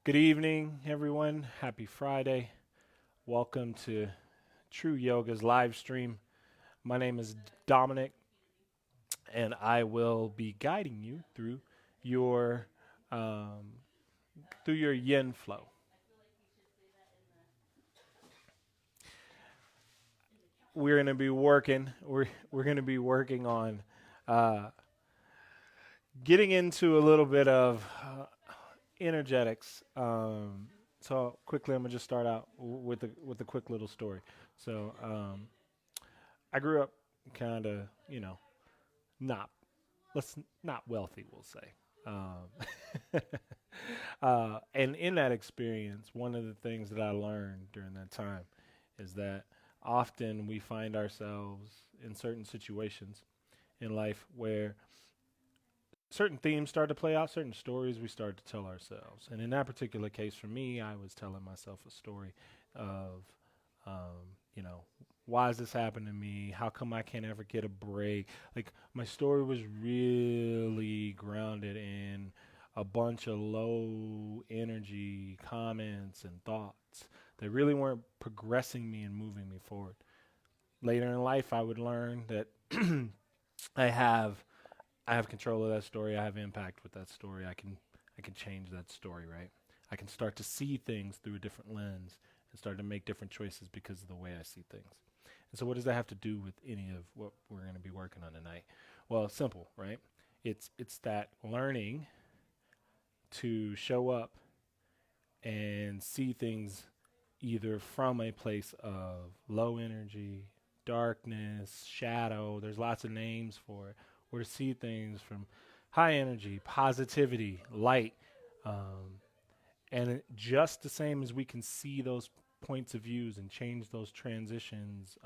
Good evening, everyone. Happy Friday. Welcome to True Yoga's live stream. My name is Dominic, and I will be guiding you your um, through your yin flow. We're going to be working. We're going to be working on uh, getting into a little bit of energetics. So quickly, I'm gonna just start out with a quick little story. So I grew up kind of, not let's not wealthy, we'll say. And in that experience, one of the things that I learned during that time is that often we find ourselves in certain situations in life where certain themes start to play out, certain stories we start to tell ourselves. And in that particular case, for me, I was telling myself a story of, you know, why is this happening to me? How come I can't ever get a break? Like, my story was really grounded in a bunch of low energy comments and thoughts that really weren't progressing me and moving me forward. Later in life, I would learn that I have I have control of that story. I have impact with that story. I can change that story, right? I can start to see things through a different lens and start to make different choices because of the way I see things. And so what does that have to do with any of what we're going to be working on tonight? Well, it's simple, right? It's that learning to show up and see things either from a place of low energy, darkness, shadow, there's lots of names for it, or to see things from high energy, positivity, light. Um, just the same as we can see those points of views and change those transitions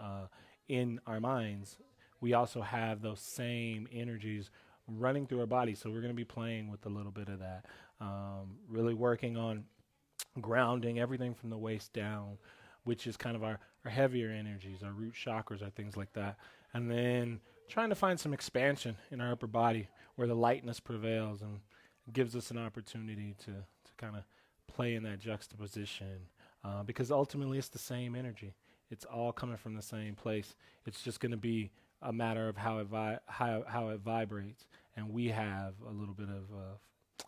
in our minds, we also have those same energies running through our body. So we're going to be playing with a little bit of that, really working on grounding everything from the waist down, which is kind of our heavier energies, our root chakras, our things like that. And then trying to find some expansion in our upper body where the lightness prevails and gives us an opportunity to kind of play in that juxtaposition because ultimately it's the same energy. It's all coming from the same place. It's just going to be a matter of how it vibrates, and we have a little bit of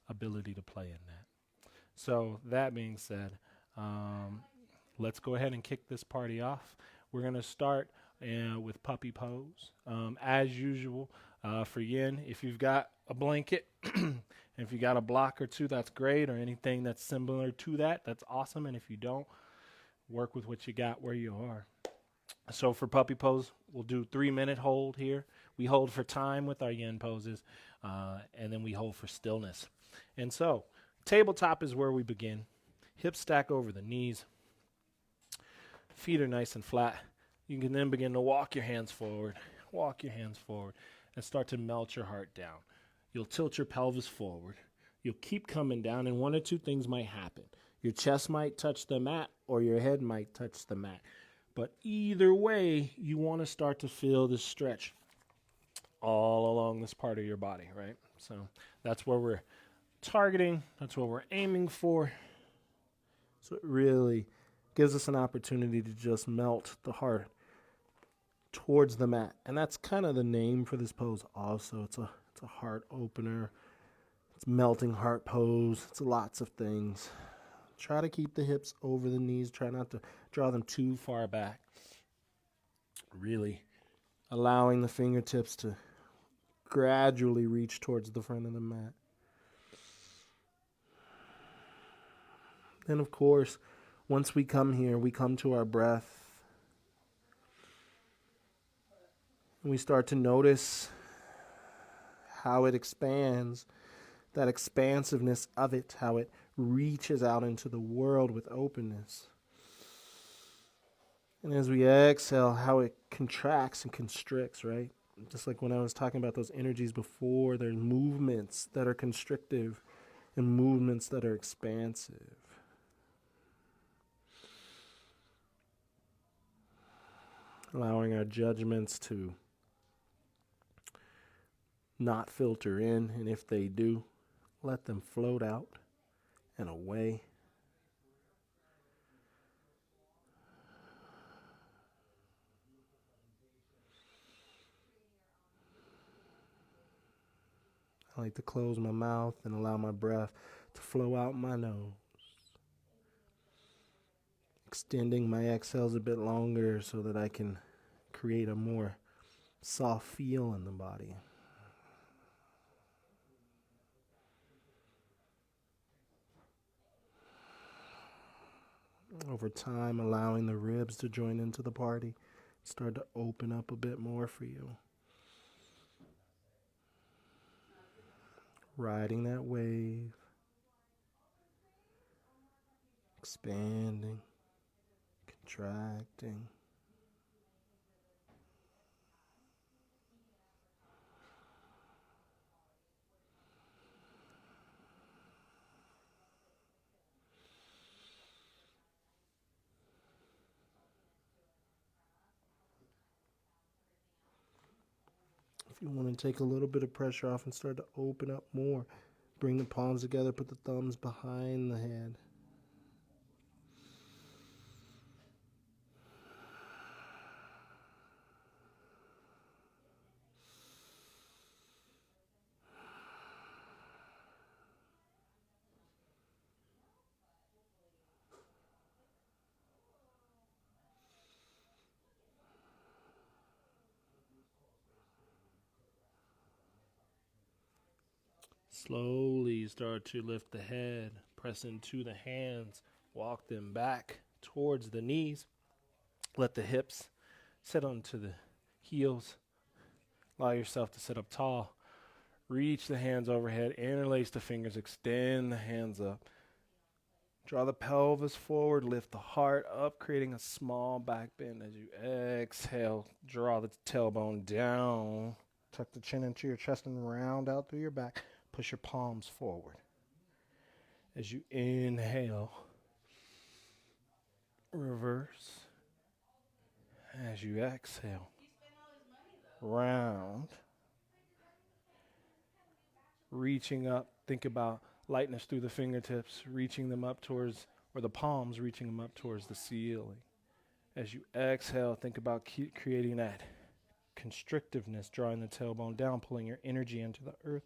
ability to play in that. So that being said, um, let's go ahead and kick this party off. We're going to start with puppy pose. As usual, for yin, if you've got a blanket, if you got a block or two, that's great, or anything that's similar to that, that's awesome. And if you don't, work with what you got where you are. So for puppy pose, we'll do 3 minute hold here. We hold for time with our yin poses, and then we hold for stillness. And so, tabletop is where we begin. Hips stack over the knees. Feet are nice and flat. You can then begin to walk your hands forward. Walk your hands forward and start to melt your heart down. You'll tilt your pelvis forward. You'll keep coming down, and one or two things might happen. Your chest might touch the mat, or your head might touch the mat. But either way, you want to start to feel this stretch all along this part of your body, right? So that's where we're targeting. That's what we're aiming for. So it really gives us an opportunity to just melt the heart towards the mat. And that's kind of the name for this pose also. It's a heart opener. It's melting heart pose. It's lots of things. Try to keep the hips over the knees. Try not to draw them too far back. Really allowing the fingertips to gradually reach towards the front of the mat. Then, of course, once we come here, we come to our breath. And we start to notice how it expands, that expansiveness of it, how it reaches out into the world with openness. And as we exhale, how it contracts and constricts, right? Just like when I was talking about those energies before, there's movements that are constrictive and movements that are expansive. Allowing our judgments to not filter in, and if they do, let them float out and away I like to close my mouth and allow my breath to flow out my nose, extending my exhales a bit longer so that I can create a more soft feel in the body. Over time, allowing the ribs to join into the party, start to open up a bit more for you. Riding that wave, expanding, contracting. If you want to take a little bit of pressure off and start to open up more, bring the palms together, put the thumbs behind the head. Slowly start to lift the head, press into the hands, walk them back towards the knees. Let the hips sit onto the heels. Allow yourself to sit up tall. Reach the hands overhead, interlace the fingers, extend the hands up. Draw the pelvis forward, lift the heart up, creating a small back bend as you exhale. Draw the tailbone down. Tuck the chin into your chest and round out through your back. Push your palms forward. As you inhale, reverse. As you exhale, round. Reaching up, think about lightness through the fingertips, reaching them up towards, or the palms reaching them up towards the ceiling. As you exhale, think about creating that constrictiveness, drawing the tailbone down, pulling your energy into the earth,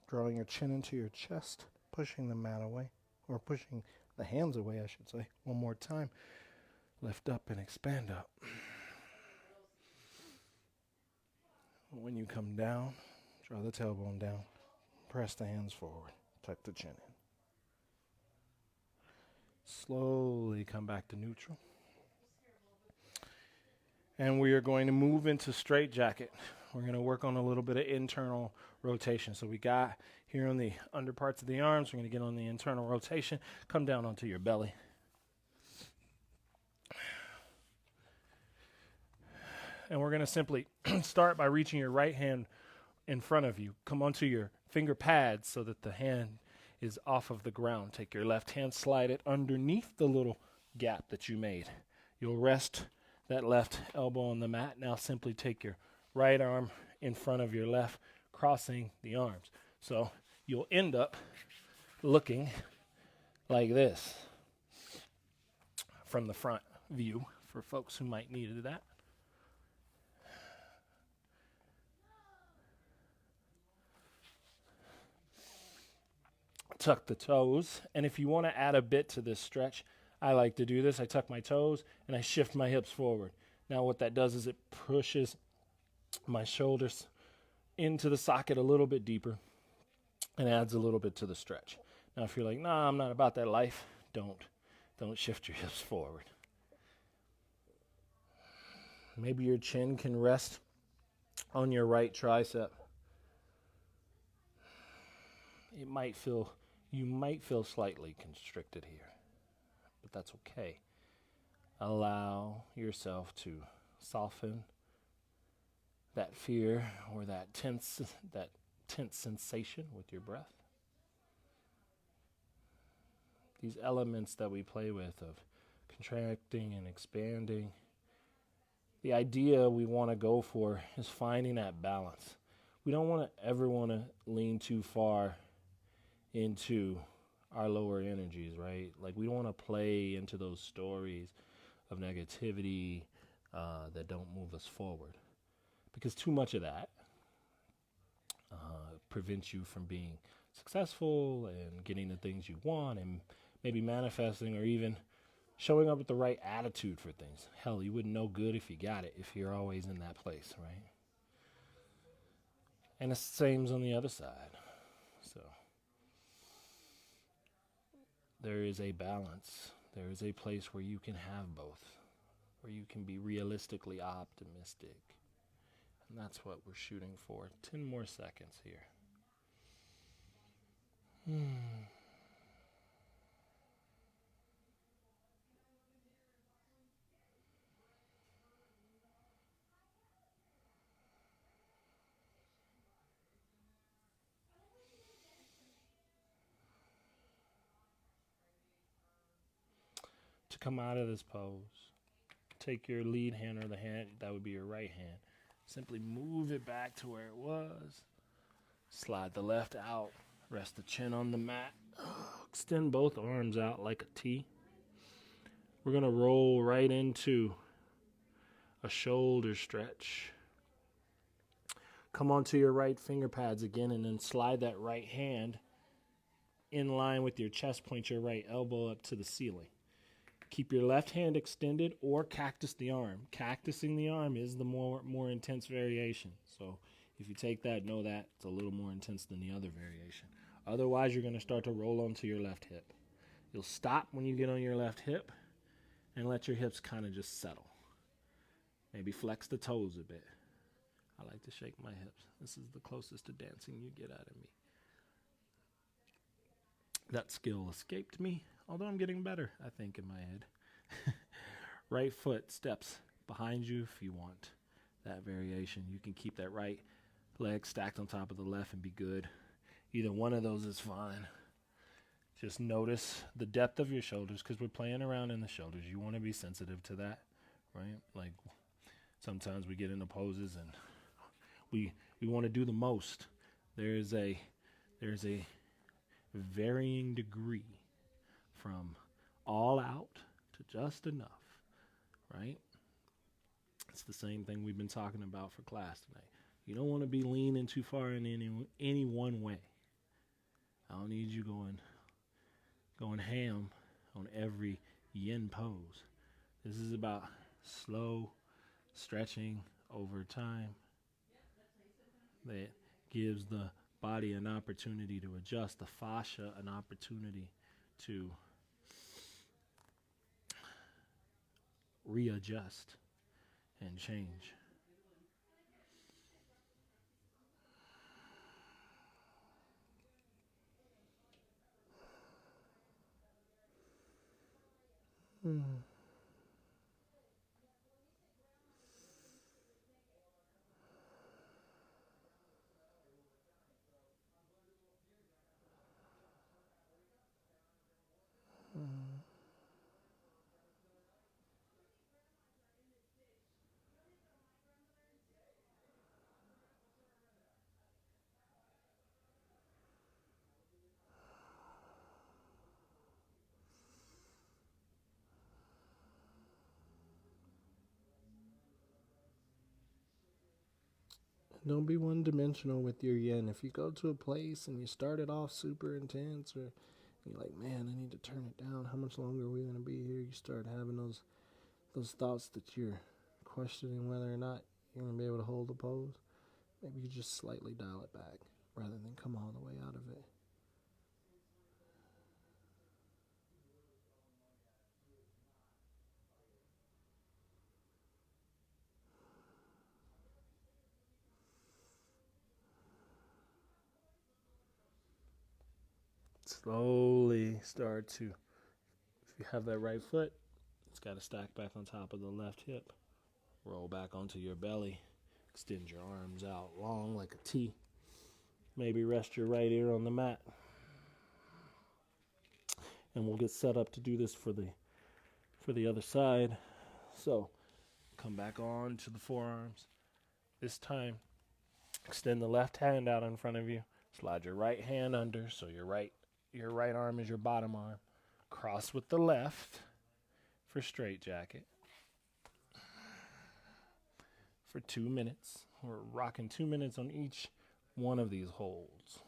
drawing your chin into your chest, pushing the mat away, or pushing the hands away, I should say. One more time. Lift up and expand up. When you come down, draw the tailbone down, press the hands forward, tuck the chin in. Slowly come back to neutral. And we are going to move into straight jacket. We're going to work on a little bit of internal rotation. So we got here on the under parts of the arms, we're going to get on the internal rotation, come down onto your belly. And we're going to simply start by reaching your right hand in front of you. Come onto your finger pads so that the hand is off of the ground. Take your left hand, slide it underneath the little gap that you made. You'll rest that left elbow on the mat. Now simply take your right arm in front of your left, crossing the arms. So you'll end up looking like this from the front view for folks who might need that. Tuck the toes, and if you want to add a bit to this stretch, I like to do this. I tuck my toes and I shift my hips forward. Now what that does is it pushes my shoulders into the socket a little bit deeper and adds a little bit to the stretch. Now if you're like, nah, I'm not about that life, don't shift your hips forward. Maybe your chin can rest on your right tricep. You might feel slightly constricted here, but that's okay. Allow yourself to soften that fear or that tense sensation with your breath. These elements that we play with of contracting and expanding, the idea we want to go for is finding that balance. We don't ever want to lean too far into our lower energies, right? Like we don't want to play into those stories of negativity that don't move us forward, because too much of that prevents you from being successful and getting the things you want and maybe manifesting or even showing up with the right attitude for things. Hell, you wouldn't know good if you got it if you're always in that place, right? And the same's on the other side. So there is a balance. There is a place where you can have both, where you can be realistically optimistic. And that's what we're shooting for. 10 more seconds here. To come out of this pose, take your lead hand or the hand, that would be your right hand. Simply move it back to where it was. Slide the left out. Rest the chin on the mat. Extend both arms out like a T. We're going to roll right into a shoulder stretch. Come onto your right finger pads again and then slide that right hand in line with your chest. Point your right elbow up to the ceiling. Keep your left hand extended or cactus the arm. Cactusing the arm is the more intense variation. So if you take that, know that it's a little more intense than the other variation. Otherwise, you're going to start to roll onto your left hip. You'll stop when you get on your left hip and let your hips kind of just settle. Maybe flex the toes a bit. I like to shake my hips. This is the closest to dancing you get out of me. That skill escaped me, although I'm getting better, I think, in my head. Right foot steps behind you if you want that variation. You can keep that right leg stacked on top of the left and be good. Either one of those is fine. Just notice the depth of your shoulders because we're playing around in the shoulders. You want to be sensitive to that, right? Like sometimes we get into poses and we want to do the most. There's a varying degree from all out to just enough, right? It's the same thing we've been talking about for class tonight. You don't want to be leaning too far in any one way. I don't need you going ham on every yin pose. This is about slow stretching over time that gives the body an opportunity to adjust, the fascia an opportunity to readjust and change. Don't be one-dimensional with your yin. If you go to a place and you start it off super intense, or you're like, man, I need to turn it down. How much longer are we going to be here? You start having those thoughts that you're questioning whether or not you're going to be able to hold the pose. Maybe you just slightly dial it back rather than come all the way out of it. Slowly start to, if you have that right foot, it's got to stack back on top of the left hip. Roll back onto your belly. Extend your arms out long like a T. Maybe rest your right ear on the mat. And we'll get set up to do this for the other side. So come back on to the forearms. This time, extend the left hand out in front of you. Slide your right hand under, so your right arm is your bottom arm. Cross with the left for straight jacket. For 2 minutes. We're rocking 2 minutes on each one of these holds.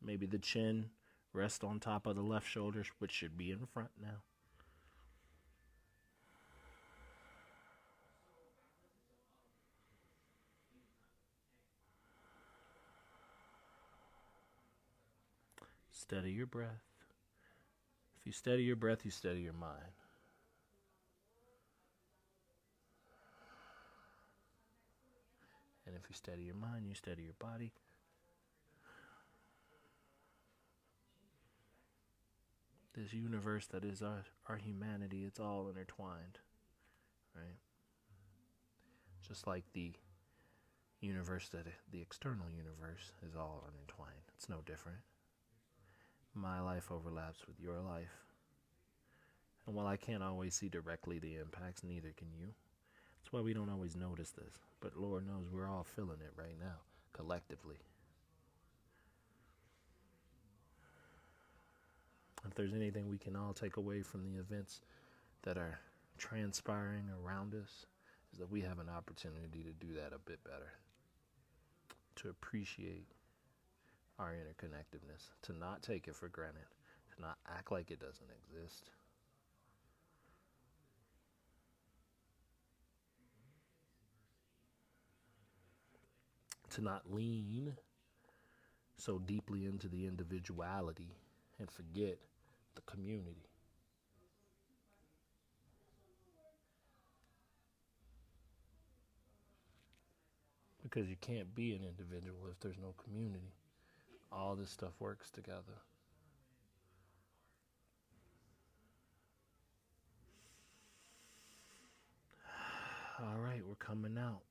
Maybe the chin rests on top of the left shoulder, which should be in front now. Steady your breath. If you steady your breath, you steady your mind. And if you steady your mind, you steady your body. This universe that is our humanity, it's all intertwined, right? Just like the universe, that the external universe is all intertwined. It's no different. My life overlaps with your life. And while I can't always see directly the impacts, neither can you. That's why we don't always notice this. But Lord knows we're all feeling it right now, collectively. If there's anything we can all take away from the events that are transpiring around us, is that we have an opportunity to do that a bit better. To appreciate our interconnectedness, to not take it for granted, to not act like it doesn't exist. To not lean so deeply into the individuality and forget the community. Because you can't be an individual if there's no community. All this stuff works together. All right, we're coming out.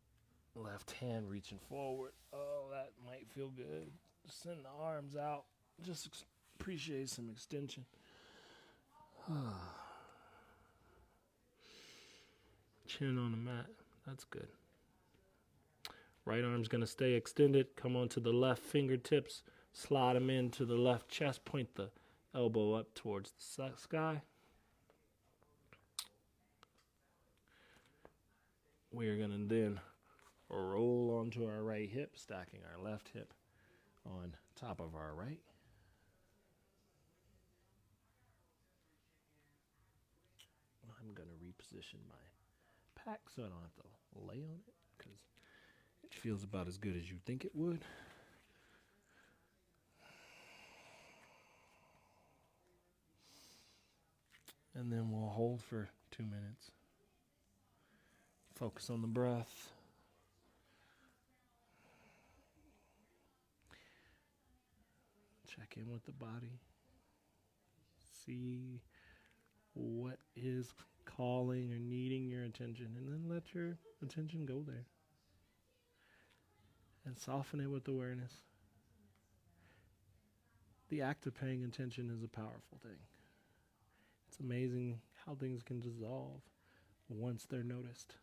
Left hand reaching forward. Oh, that might feel good. Send the arms out. Just appreciate some extension. Chin on the mat. That's good. Right arm's going to stay extended. Come onto the left fingertips. Slide them into the left chest. Point the elbow up towards the sky. We're going to then roll onto our right hip, stacking our left hip on top of our right. I'm going to reposition my pack so I don't have to lay on it because it feels about as good as you think it would. And then we'll hold for 2 minutes. Focus on the breath. Check in with the body. See what is calling or needing your attention, and then let your attention go there. And soften it with awareness. The act of paying attention is a powerful thing. It's amazing how things can dissolve once they're noticed.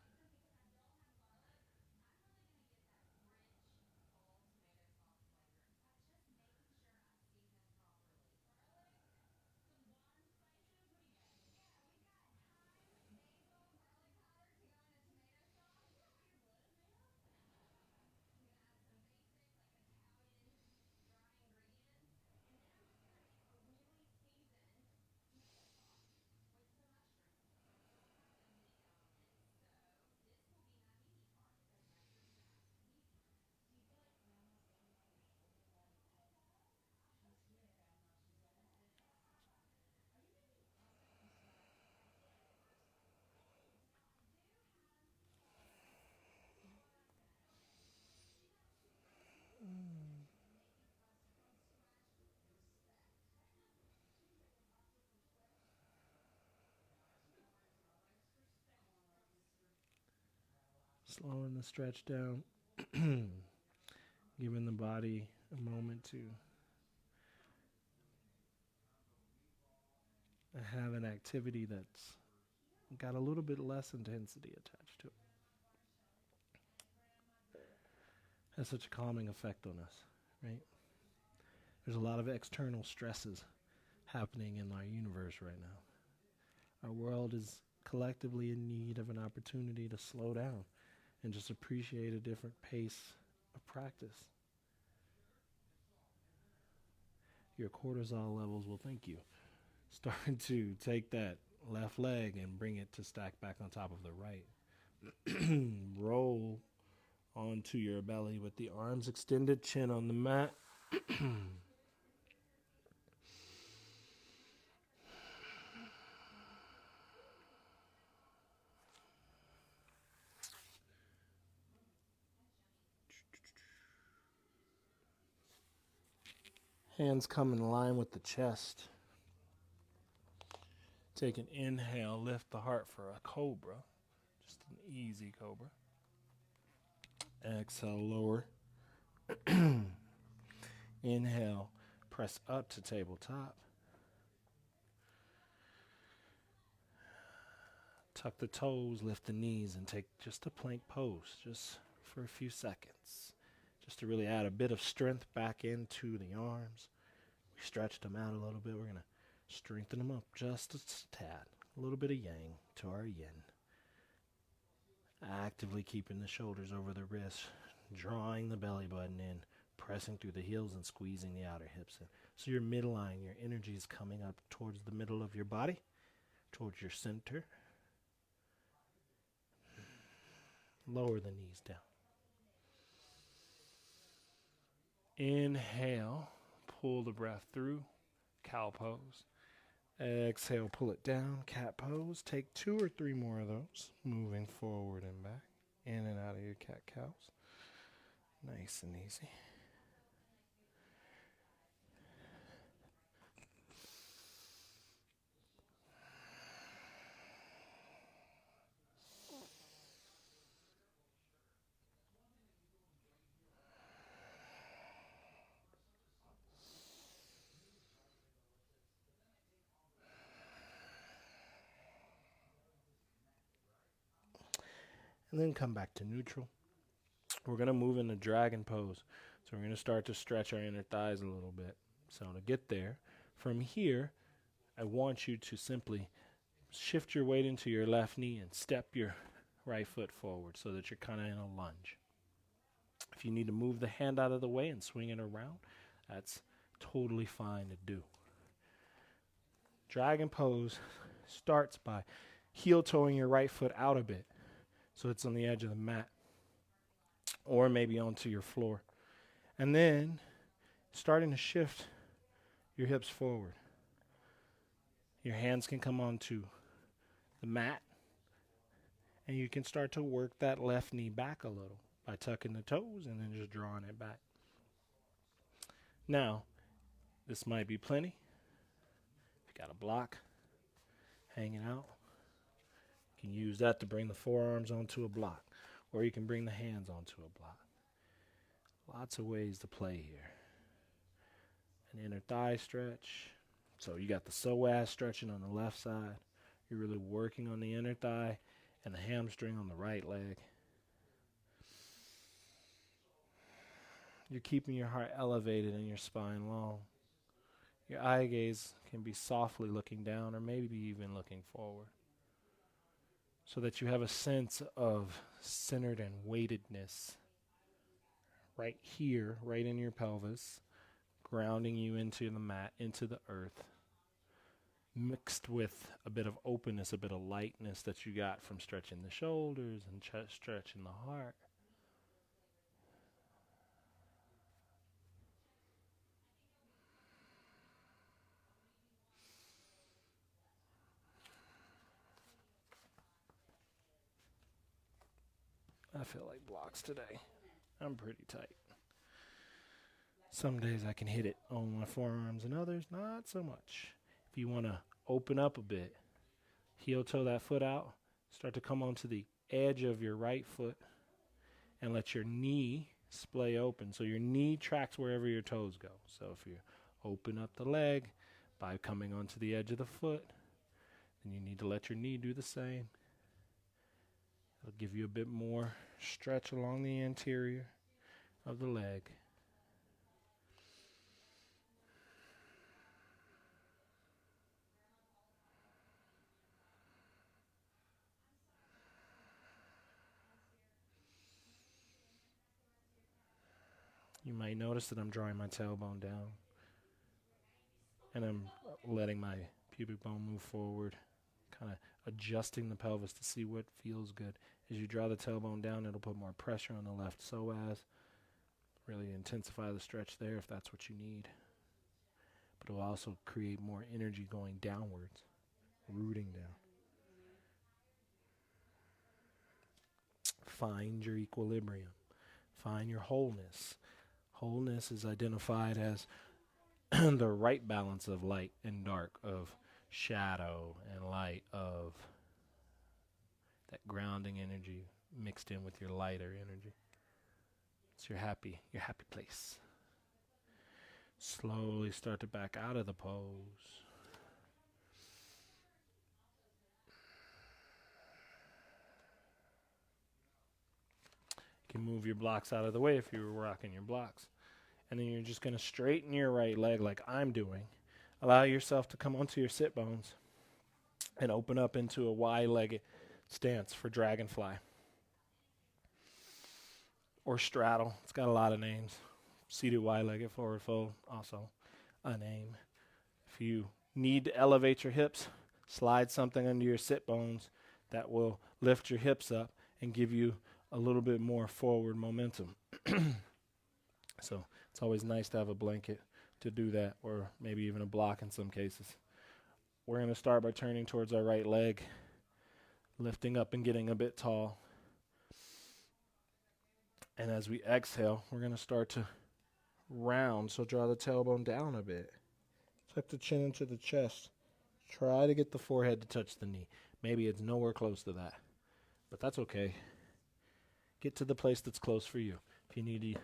Slowing the stretch down, giving the body a moment to have an activity that's got a little bit less intensity attached to it. Has such a calming effect on us, right? There's a lot of external stresses happening in our universe right now. Our world is collectively in need of an opportunity to slow down and just appreciate a different pace of practice. Your cortisol levels will thank you. Start to take that left leg and bring it to stack back on top of the right. Roll onto your belly with the arms extended, chin on the mat. Hands come in line with the chest. Take an inhale, lift the heart for a cobra. Just an easy cobra. Exhale, lower. Inhale, press up to tabletop. Tuck the toes, lift the knees, and take just a plank pose, just for a few seconds. Just to really add a bit of strength back into the arms. We stretched them out a little bit. We're going to strengthen them up just a tad. A little bit of yang to our yin. Actively keeping the shoulders over the wrists, drawing the belly button in, pressing through the heels and squeezing the outer hips in. So your midline, your energy is coming up towards the middle of your body, towards your center. Lower the knees down. Inhale, pull the breath through, cow pose. Exhale, pull it down, cat pose. Take 2 or 3 more of those, moving forward and back, in and out of your cat cows. Nice and easy. And then come back to neutral. We're going to move into dragon pose. So we're going to start to stretch our inner thighs a little bit. So to get there, from here, I want you to simply shift your weight into your left knee and step your right foot forward so that you're kind of in a lunge. If you need to move the hand out of the way and swing it around, that's totally fine to do. Dragon pose starts by heel toeing your right foot out a bit so it's on the edge of the mat or maybe onto your floor. And then starting to shift your hips forward. Your hands can come onto the mat and you can start to work that left knee back a little by tucking the toes and then just drawing it back. Now, this might be plenty. If you got a block hanging out, you can use that to bring the forearms onto a block, or you can bring the hands onto a block. Lots of ways to play here. An inner thigh stretch. So you got the psoas stretching on the left side. You're really working on the inner thigh and the hamstring on the right leg. You're keeping your heart elevated and your spine long. Your eye gaze can be softly looking down or maybe even looking forward, so that you have a sense of centered and weightedness right here, right in your pelvis, grounding you into the mat, into the earth, mixed with a bit of openness, a bit of lightness that you got from stretching the shoulders and stretching the heart. I feel like blocks today. I'm pretty tight. Some days I can hit it on my forearms and others not so much. If you want to open up a bit, heel toe that foot out, start to come onto the edge of your right foot and let your knee splay open. So your knee tracks wherever your toes go. So if you open up the leg by coming onto the edge of the foot, then you need to let your knee do the same. It'll give you a bit more stretch along the anterior of the leg. You might notice that I'm drawing my tailbone down and I'm letting my pubic bone move forward, kind of adjusting the pelvis to see what feels good. As you draw the tailbone down, it'll put more pressure on the left psoas, really intensify the stretch there if that's what you need. But it will also create more energy going downwards, rooting down. Find your equilibrium. Find your wholeness. Wholeness is identified as the right balance of light and dark, of shadow and light, of that grounding energy mixed in with your lighter energy. It's your happy place. Slowly start to back out of the pose. You can move your blocks out of the way if you were rocking your blocks. And then you're just going to straighten your right leg like I'm doing. Allow yourself to come onto your sit bones and open up into a wide-legged stance for dragonfly. Or straddle. It's got a lot of names. Seated wide-legged forward fold, also a name. If you need to elevate your hips, slide something under your sit bones that will lift your hips up and give you a little bit more forward momentum. So it's always nice to have a blanket to do that, or maybe even a block in some cases. We're going to start by turning towards our right leg, lifting up and getting a bit tall. And as we exhale, we're going to start to round, so draw the tailbone down a bit. Tuck the chin into the chest. Try to get the forehead to touch the knee. Maybe it's nowhere close to that, but that's okay. Get to the place that's close for you. If you need to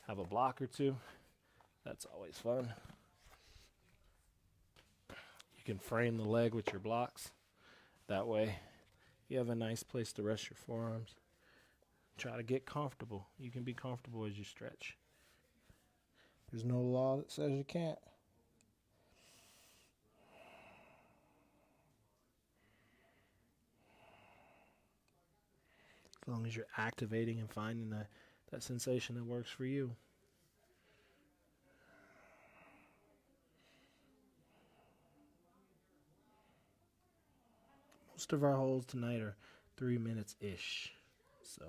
have a block or two, that's always fun. You can frame the leg with your blocks. That way, you have a nice place to rest your forearms. Try to get comfortable. You can be comfortable as you stretch. There's no law that says you can't. As long as you're activating and finding that sensation that works for you. Most of our holds tonight are 3 minutes-ish. So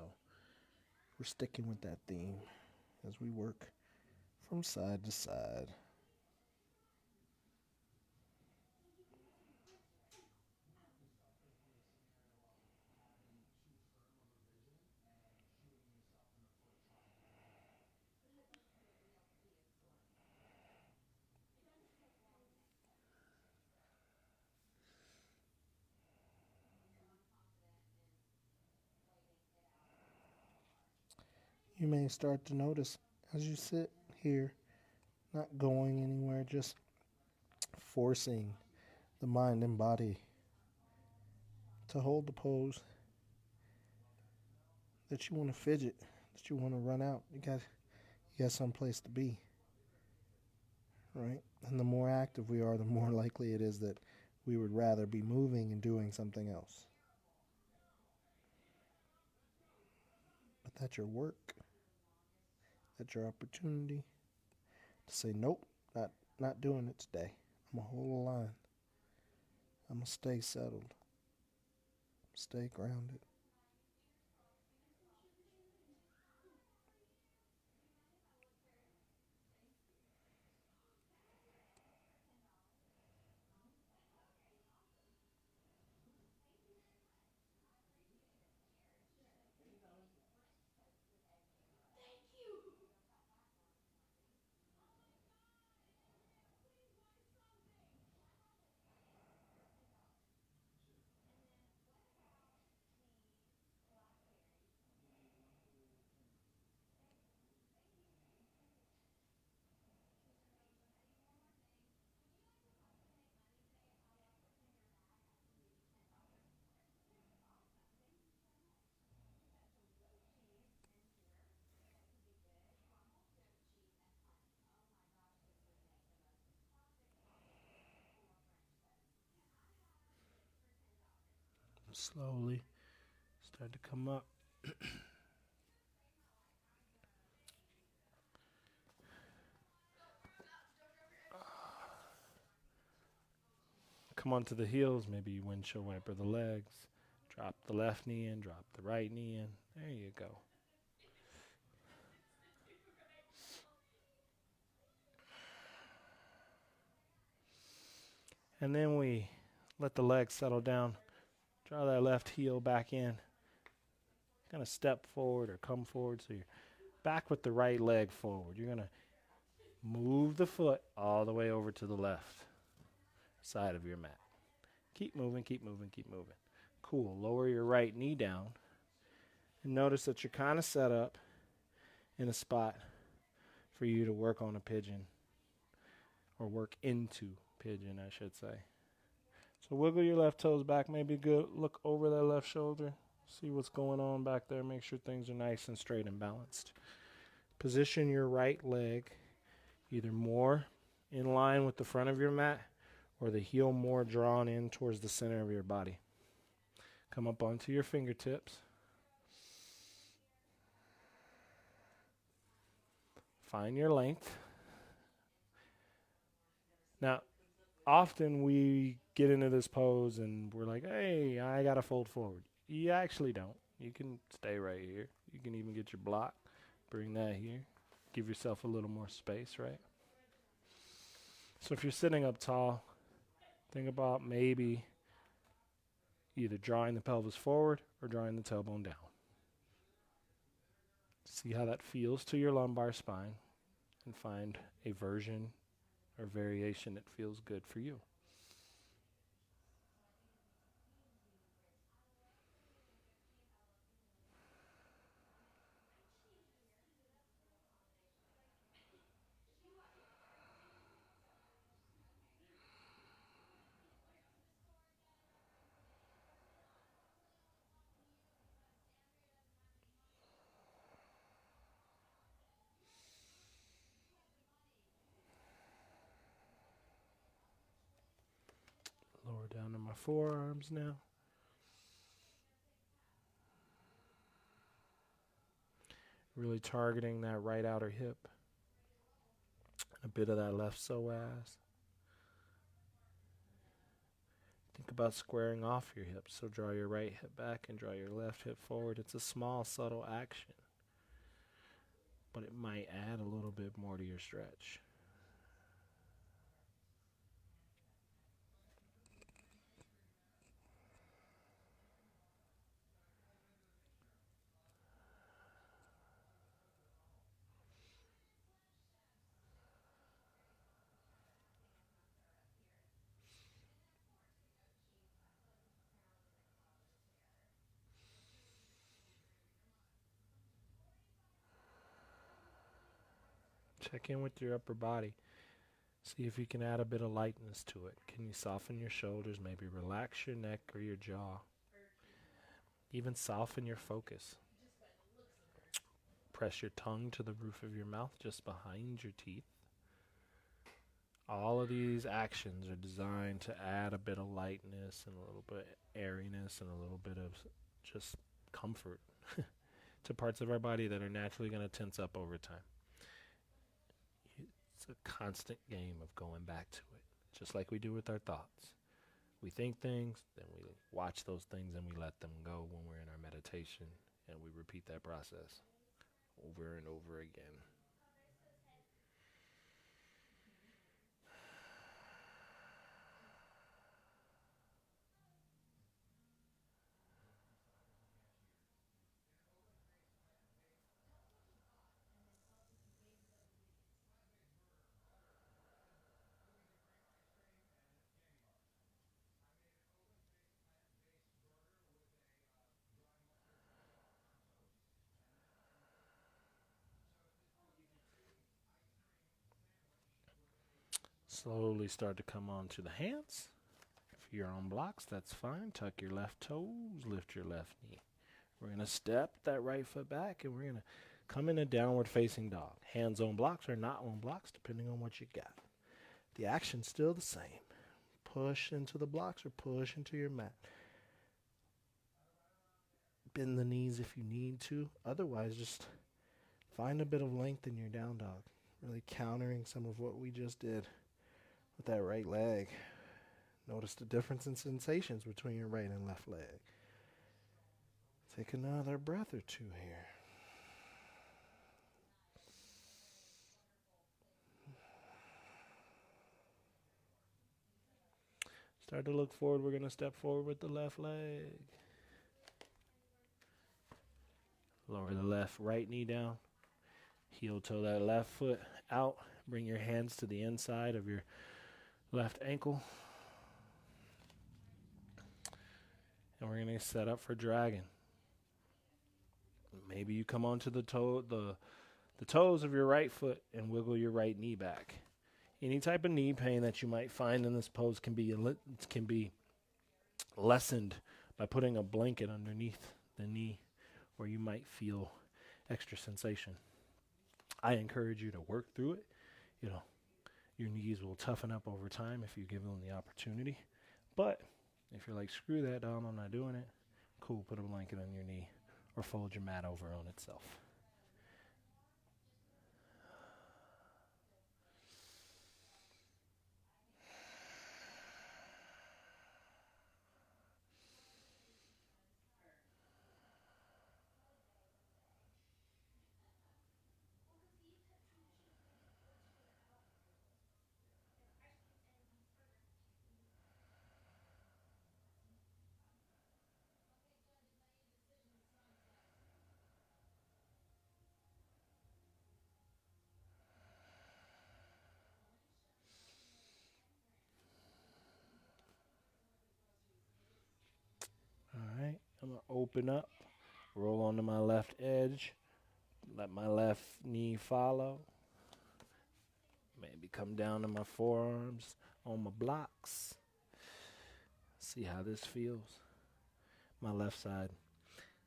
We're sticking with that theme as we work from side to side. You may start to notice as you sit here, not going anywhere, just forcing the mind and body to hold the pose, that you want to fidget, that you want to run out. You got someplace to be, right? And the more active we are, the more likely it is that we would rather be moving and doing something else. But that's your work. That's your opportunity to say, nope, not doing it today. I'm going to hold a line. I'm going to stay settled. Stay grounded. slowly start to come up. come onto the heels, maybe windshield wiper the legs. Drop the left knee in, drop the right knee in. There you go. And then we let the legs settle down. Draw that left heel back in. Kind of step forward or come forward so you're back with the right leg forward. You're going to move the foot all the way over to the left side of your mat. Keep moving, keep moving, keep moving. Cool. Lower your right knee down. And notice that you're kind of set up in a spot for you to work on a pigeon, or work into pigeon, I should say. So wiggle your left toes back, maybe good. Look over that left shoulder. See what's going on back there. Make sure things are nice and straight and balanced. Position your right leg either more in line with the front of your mat or the heel more drawn in towards the center of your body. Come up onto your fingertips. Find your length. Now, often we get into this pose and we're like, hey, I got to fold forward. You actually don't. You can stay right here. You can even get your block. Bring that here. Give yourself a little more space, right? So if you're sitting up tall, think about maybe either drawing the pelvis forward or drawing the tailbone down. See how that feels to your lumbar spine and find a version or variation that feels good for you. Lower down to my forearms now. Really targeting that right outer hip. A bit of that left psoas. Think about squaring off your hips. So draw your right hip back and draw your left hip forward. It's a small, subtle action, but it might add a little bit more to your stretch. Check in with your upper body. See if you can add a bit of lightness to it. Can you soften your shoulders? Maybe relax your neck or your jaw. Even soften your focus. Press your tongue to the roof of your mouth just behind your teeth. All of these actions are designed to add a bit of lightness and a little bit of airiness and a little bit of just comfort to parts of our body that are naturally going to tense up over time. It's a constant game of going back to it, just like we do with our thoughts. We think things, then we watch those things and we let them go when we're in our meditation, and we repeat that process over and over again. Slowly start to come onto the hands. If you're on blocks, that's fine. Tuck your left toes, lift your left knee. We're going to step that right foot back, and we're going to come in a downward facing dog. Hands on blocks or not on blocks, depending on what you got. The action's still the same. Push into the blocks or push into your mat. Bend the knees if you need to. Otherwise, just find a bit of length in your down dog. Really countering some of what we just did with that right leg. Notice the difference in sensations between your right and left leg. Take another breath or two here. Start to look forward. We're going to step forward with the left leg. Lower the right knee down. Heel toe that left foot out. Bring your hands to the inside of your left ankle. And we're going to set up for dragon. Maybe you come onto the toes of your right foot and wiggle your right knee back. Any type of knee pain that you might find in this pose can be lessened by putting a blanket underneath the knee where you might feel extra sensation. I encourage you to work through it. Your knees will toughen up over time if you give them the opportunity. But if you're like, screw that, Dom, I'm not doing it, cool, put a blanket on your knee or fold your mat over on itself. All right, I'm going to open up, roll onto my left edge, let my left knee follow. Maybe come down to my forearms on my blocks. See how this feels. My left side,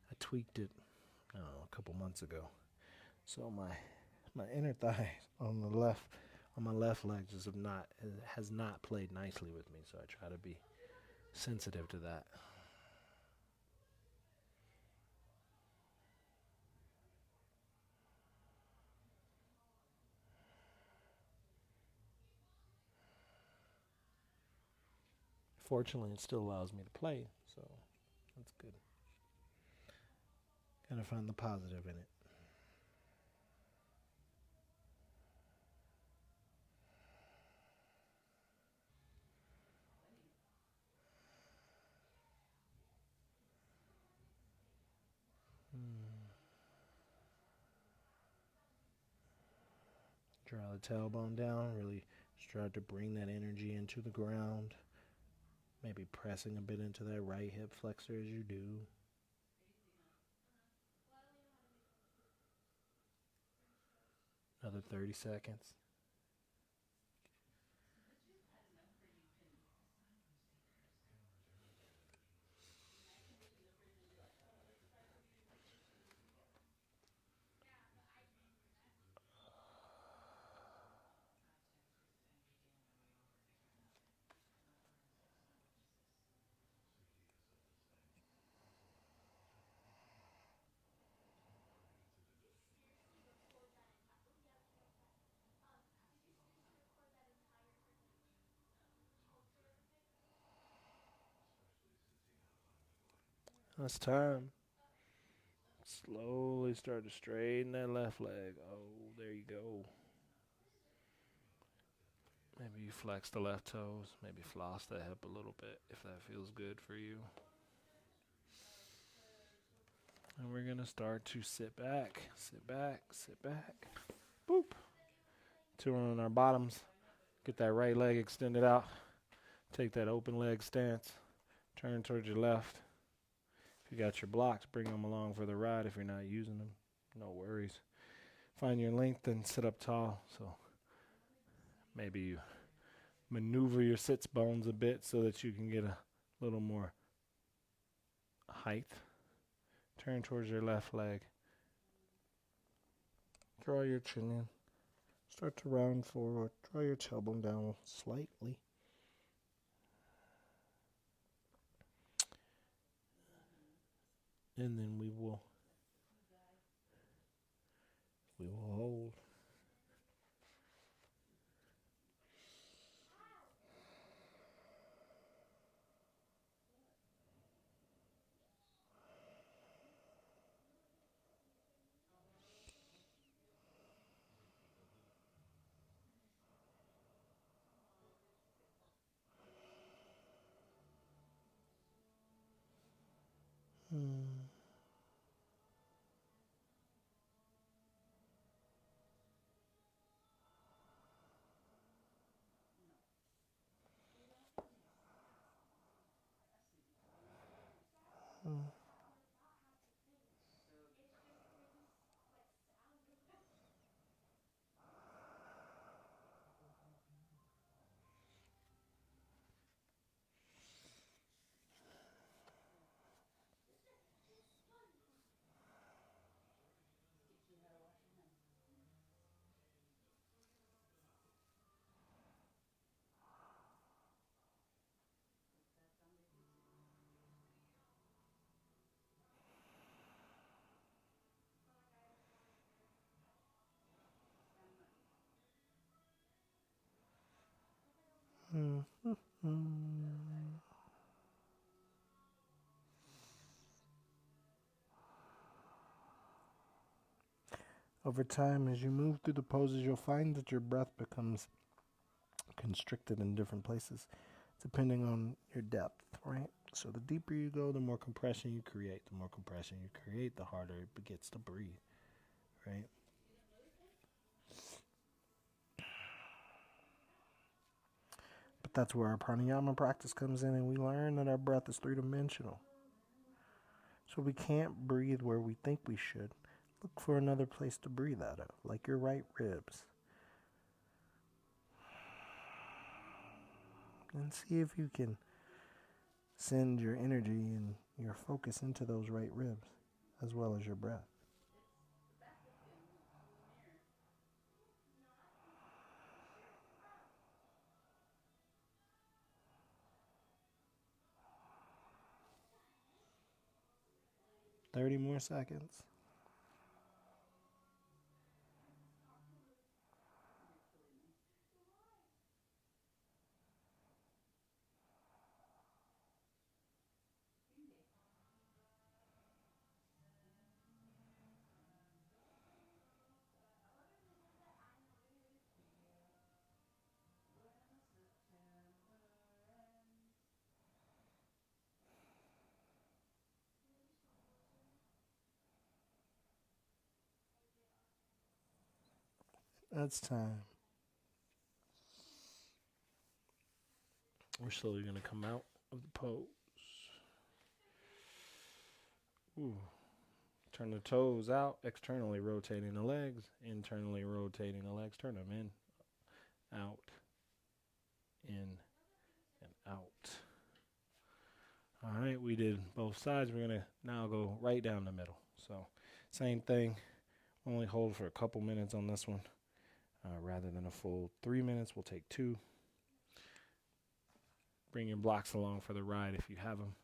I tweaked it a couple months ago. So my inner thigh on my left leg has not played nicely with me. So I try to be sensitive to that. Fortunately, it still allows me to play, so that's good. Gotta find the positive in it. Draw the tailbone down, really start to bring that energy into the ground. Maybe pressing a bit into that right hip flexor as you do. Another 30 seconds. That's time. Slowly start to straighten that left leg. Oh, there you go. Maybe you flex the left toes. Maybe floss the hip a little bit if that feels good for you. And we're going to start to sit back, sit back, sit back. Boop. Two on our bottoms. Get that right leg extended out. Take that open leg stance. Turn towards your left. If you got your blocks, bring them along for the ride. If you're not using them, no worries. Find your length and sit up tall. So maybe you maneuver your sits bones a bit so that you can get a little more height. Turn towards your left leg. Draw your chin in. Start to round forward. Draw your tailbone down slightly. And then we will hold. Over time, as you move through the poses, you'll find that your breath becomes constricted in different places, depending on your depth, right? So the deeper you go, the more compression you create. The more compression you create, the harder it gets to breathe, right? But that's where our pranayama practice comes in, and we learn that our breath is three-dimensional. So we can't breathe where we think we should. Look for another place to breathe out of, like your right ribs. And see if you can send your energy and your focus into those right ribs, as well as your breath. Thirty more seconds. That's time. We're slowly going to come out of the pose. Ooh. Turn the toes out, externally rotating the legs, internally rotating the legs. Turn them in, out, in, and out. All right, we did both sides. We're going to now go right down the middle. So, same thing. Only hold for a couple minutes on this one. Rather than a full 3 minutes, we'll take 2. Bring your blocks along for the ride if you have them.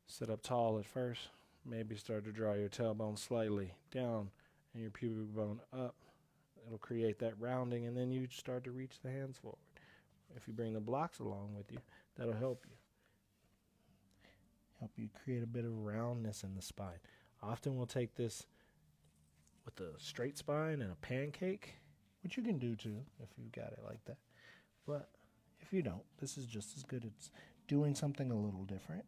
Sit up tall at first. Maybe start to draw your tailbone slightly down and your pubic bone up. It'll create that rounding, and then you start to reach the hands forward. If you bring the blocks along with you, that'll help you. Help you create a bit of roundness in the spine. Often we'll take this with a straight spine and a pancake, which you can do too if you've got it like that. But if you don't, this is just as good. It's doing something a little different.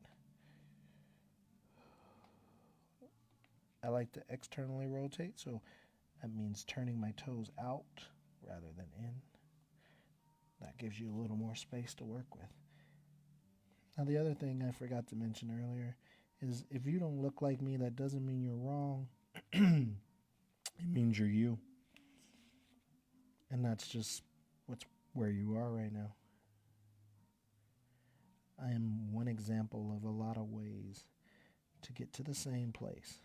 I like to externally rotate, so that means turning my toes out rather than in. That gives you a little more space to work with. Now, the other thing I forgot to mention earlier is if you don't look like me, that doesn't mean you're wrong. It means you're you. And that's just where you are right now. I am one example of a lot of ways to get to the same place.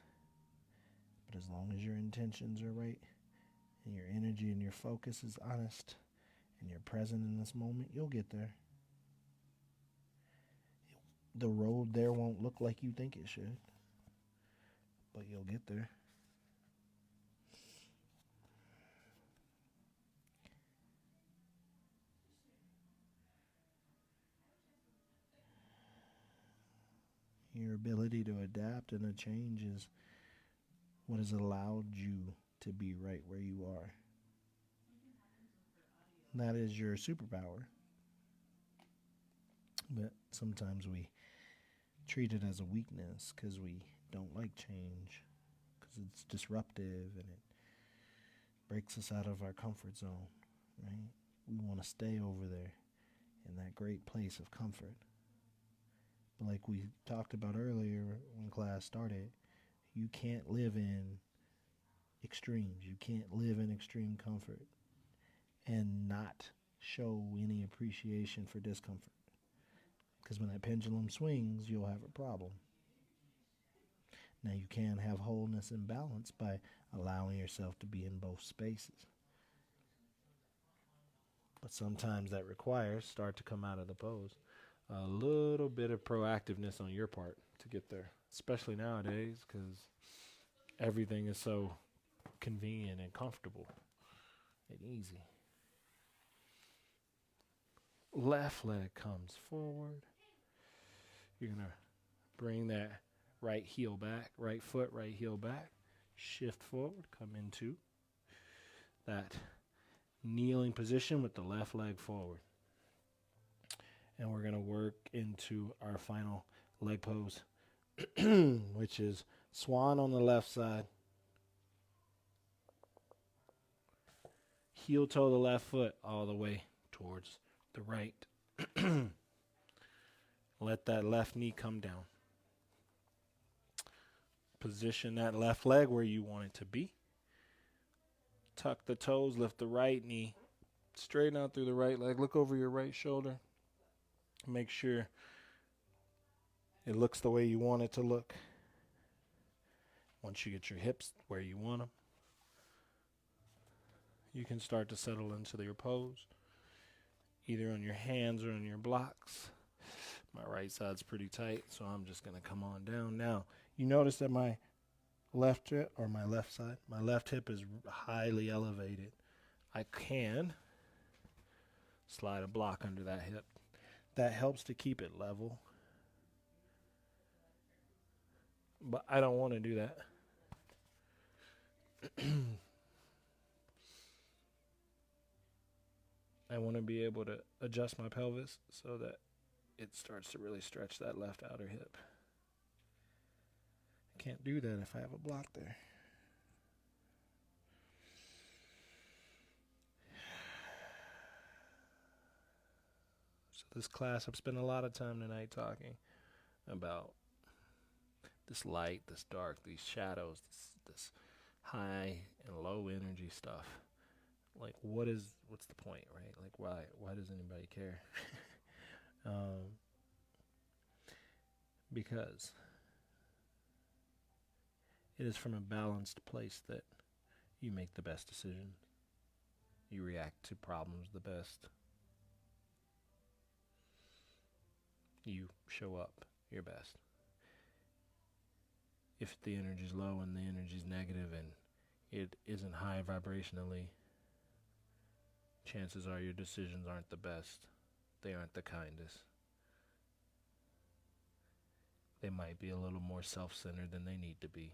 But as long as your intentions are right and your energy and your focus is honest and you're present in this moment, you'll get there. The road there won't look like you think it should, but you'll get there. Your ability to adapt and to change is what has allowed you to be right where you are. That is your superpower. But sometimes we treat it as a weakness because we don't like change, because it's disruptive and it breaks us out of our comfort zone, right? We want to stay over there in that great place of comfort. But like we talked about earlier when class started, you can't live in extremes. You can't live in extreme comfort and not show any appreciation for discomfort. Because when that pendulum swings, you'll have a problem. Now, you can have wholeness and balance by allowing yourself to be in both spaces. But sometimes that requires, start to come out of the pose, a little bit of proactiveness on your part to get there, especially nowadays because everything is so convenient and comfortable and easy. Left leg comes forward. You're going to bring that right heel back, right foot, right heel back. Shift forward, come into that kneeling position with the left leg forward. And we're going to work into our final leg pose, which is swan on the left side. Heel toe the left foot all the way towards the right. Let that left knee come down. Position that left leg where you want it to be. Tuck the toes, lift the right knee, straighten out through the right leg. Look over your right shoulder. Make sure it looks the way you want it to look. Once you get your hips where you want them, you can start to settle into your pose, either on your hands or on your blocks. My right side's pretty tight, so I'm just going to come on down. Now, you notice that my left hip, or my left side, my left hip is highly elevated. I can slide a block under that hip. That helps to keep it level. But I don't want to do that. I want to be able to adjust my pelvis so that it starts to really stretch that left outer hip. I can't do that if I have a block there. So this class, I've spent a lot of time tonight talking about this light, this dark, these shadows, this high and low energy stuff. Like, what's the point, right? Like, why does anybody care? Because it is from a balanced place that you make the best decisions. You react to problems the best. You show up your best. If the energy's low and the energy's negative and it isn't high vibrationally, chances are your decisions aren't the best. They aren't the kindest. They might be a little more self-centered than they need to be.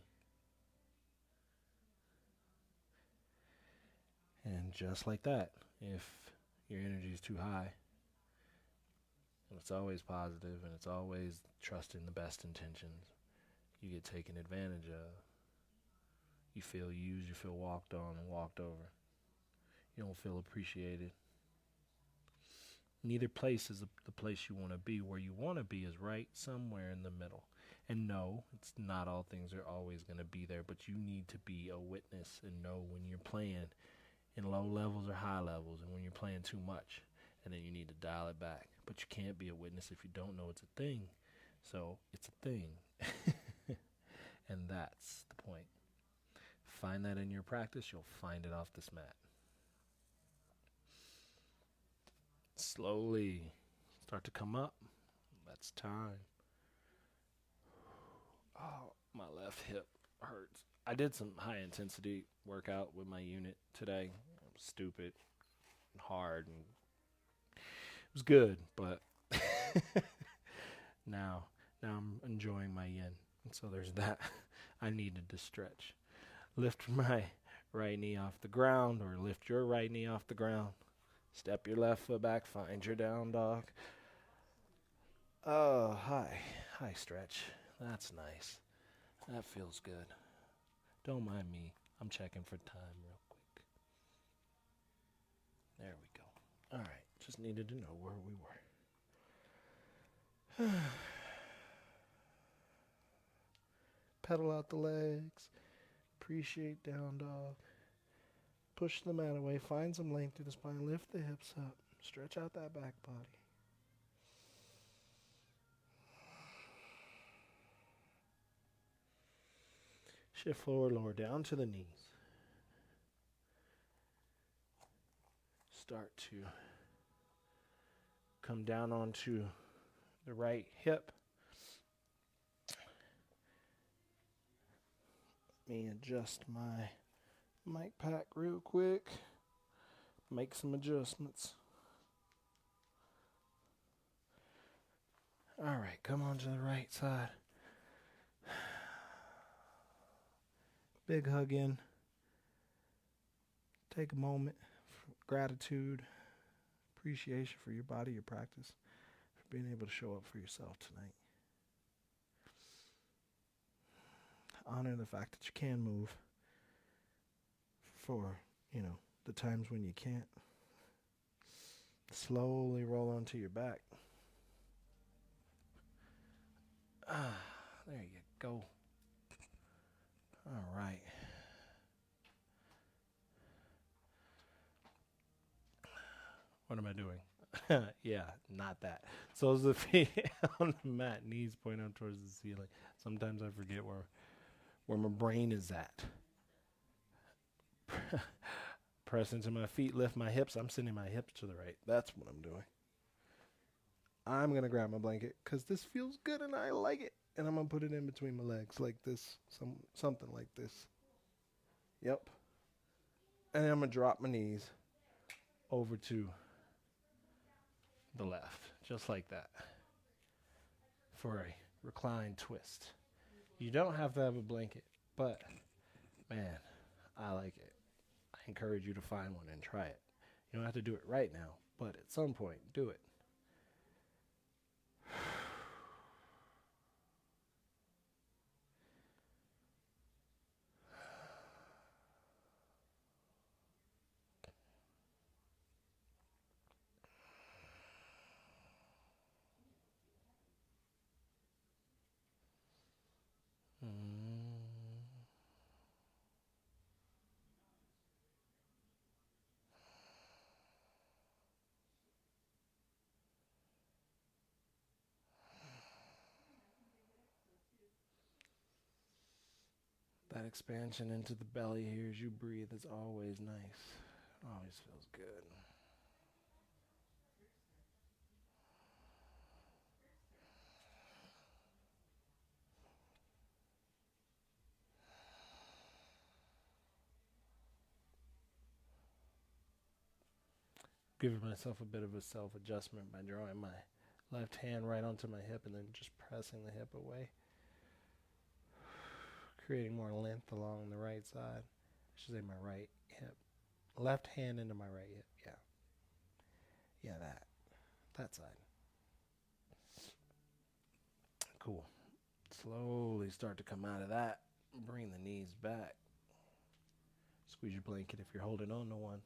And just like that, if your energy is too high, and it's always positive and it's always trusting the best intentions, you get taken advantage of. You feel used, you feel walked on and walked over. You don't feel appreciated. Neither place is the place you want to be. Where you want to be is right somewhere in the middle. And no, it's not all things are always going to be there, but you need to be a witness and know when you're playing in low levels or high levels, and when you're playing too much, and then you need to dial it back. But you can't be a witness if you don't know it's a thing. So it's a thing. And that's the point. Find that in your practice, you'll find it off this mat. Slowly start to come up. That's time. Oh, my left hip hurts. I did some high intensity workout with my unit today. It was stupid and hard, and it was good, but now I'm enjoying my yin. And so there's that. I needed to stretch. Lift my right knee off the ground, or lift your right knee off the ground. Step your left foot back, find your down dog. Oh, hi. Hi, stretch. That's nice. That feels good. Don't mind me. I'm checking for time real quick. There we go. All right. Just needed to know where we were. Pedal out the legs. Appreciate down dog. Push the mat away. Find some length through the spine. Lift the hips up. Stretch out that back body. Shift forward, lower down to the knees. Start to come down onto the right hip. Let me adjust my mic pack real quick. Make some adjustments. All right, come on to the right side. Big hug in. Take a moment. Gratitude, appreciation for your body, your practice, for being able to show up for yourself tonight. Honor the fact that you can move for, the times when you can't. Slowly roll onto your back. There you go. All right. What am I doing? Yeah, not that. Soles of the feet on the mat, knees point up towards the ceiling. Sometimes I forget where my brain is at. Press into my feet, lift my hips. I'm sending my hips to the right. That's what I'm doing. I'm going to grab my blanket because this feels good and I like it. And I'm going to put it in between my legs like this, something like this. Yep. And I'm going to drop my knees over to the left, just like that, for a reclined twist. You don't have to have a blanket, but, man, I like it. I encourage you to find one and try it. You don't have to do it right now, but at some point, do it. That expansion into the belly here as you breathe is always nice. Always feels good. Giving myself a bit of a self-adjustment by drawing my left hand right onto my hip and then just pressing the hip away. Creating more length along the right side. I should say my right hip. Left hand into my right hip. Yeah. Yeah, that side. Cool. Slowly start to come out of that. Bring the knees back. Squeeze your blanket if you're holding on to one.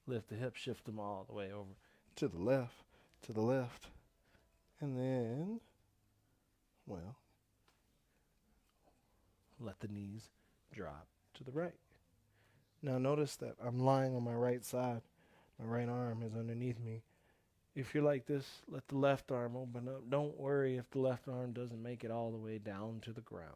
Lift the hips, shift them all the way over to the left. And then, let the knees drop to the right. Now notice that I'm lying on my right side. My right arm is underneath me. If you're like this, let the left arm open up. Don't worry if the left arm doesn't make it all the way down to the ground.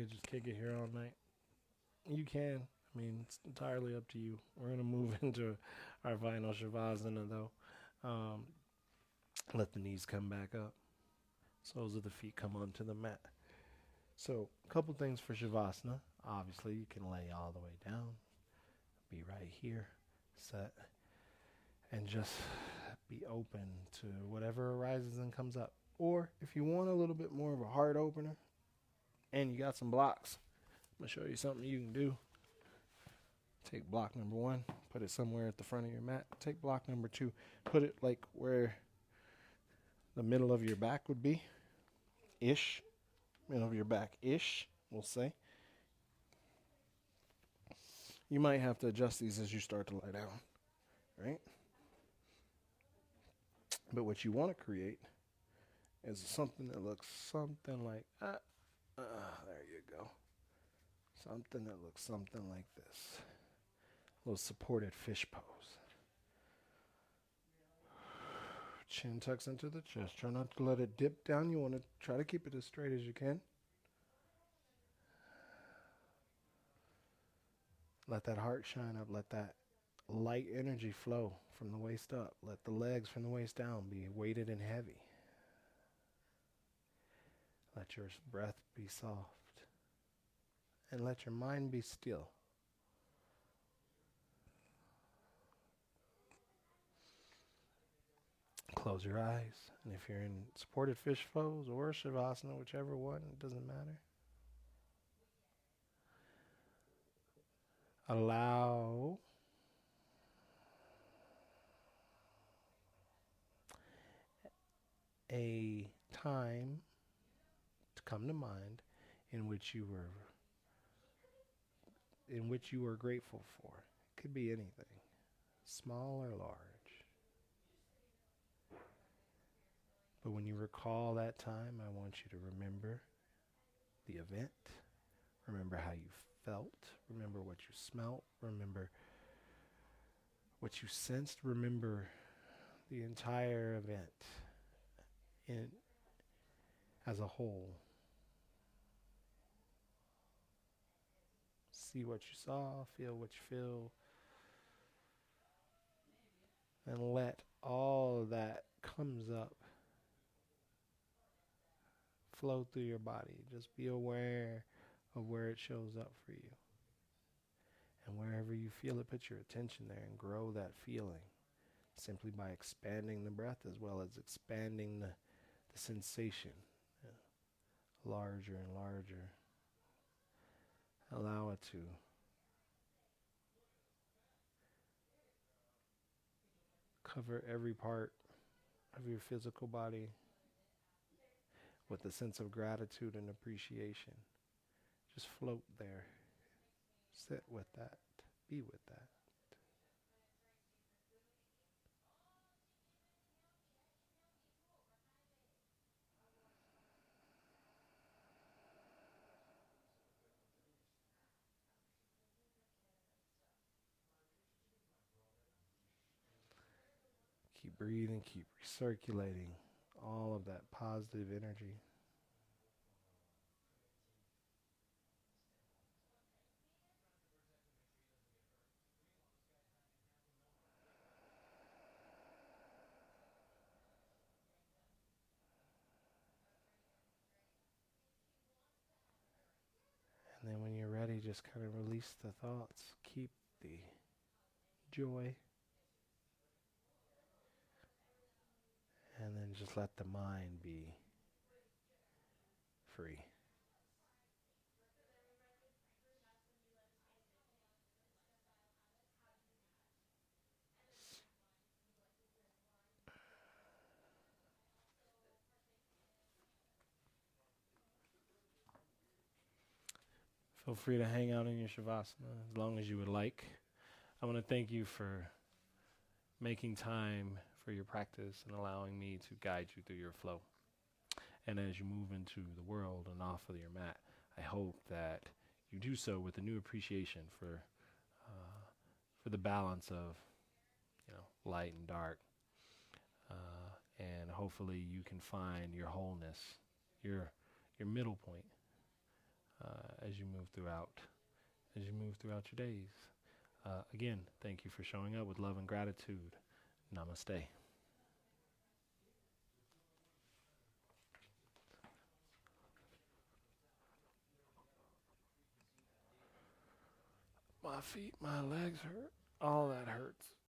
could just kick it here all night. You can. I mean, it's entirely up to you. We're gonna move into our final shavasana though. Um, let the knees come back up. Soles of the feet come onto the mat. So, a couple things for shavasana. Obviously, you can lay all the way down, be right here, set, and just be open to whatever arises and comes up. Or if you want a little bit more of a heart opener and you got some blocks, I'm going to show you something you can do. Take block number 1, put it somewhere at the front of your mat. Take block number 2, put it like where the middle of your back would be, ish. Middle of your back, ish, we'll say. You might have to adjust these as you start to lie down, right? But what you want to create is something that looks something like, there you go. Something that looks something like this. A little supported fish pose. Chin tucks into the chest. Try not to let it dip down. You want to try to keep it as straight as you can. Let that heart shine up. Let that light energy flow from the waist up. Let the legs from the waist down be weighted and heavy. Let your breath be soft. And let your mind be still. Close your eyes. And if you're in supported fish pose or shavasana, whichever one, it doesn't matter. Allow a time to come to mind in which you were grateful for. It could be anything, small or large. But when you recall that time, I want you to remember the event, remember how you felt, remember what you smelt, remember what you sensed, remember the entire event as a whole. See what you saw, feel what you feel, and let all that comes up flow through your body. Just be aware of where it shows up for you. And wherever you feel it, put your attention there and grow that feeling simply by expanding the breath as well as expanding the sensation. Larger and larger. Allow it to cover every part of your physical body with a sense of gratitude and appreciation. Just float there. Sit with that. Be with that. Keep breathing, keep recirculating all of that positive energy. And then when you're ready, just kind of release the thoughts. Keep the joy. And then just let the mind be free. Feel free to hang out in your shavasana as long as you would like. I want to thank you for making time for your practice and allowing me to guide you through your flow. And as you move into the world and off of your mat, I hope that you do so with a new appreciation for the balance of, light and dark, and hopefully you can find your wholeness, your middle point, as you move throughout your days. Again, thank you for showing up with love and gratitude. Namaste. My feet, my legs hurt. All that hurts.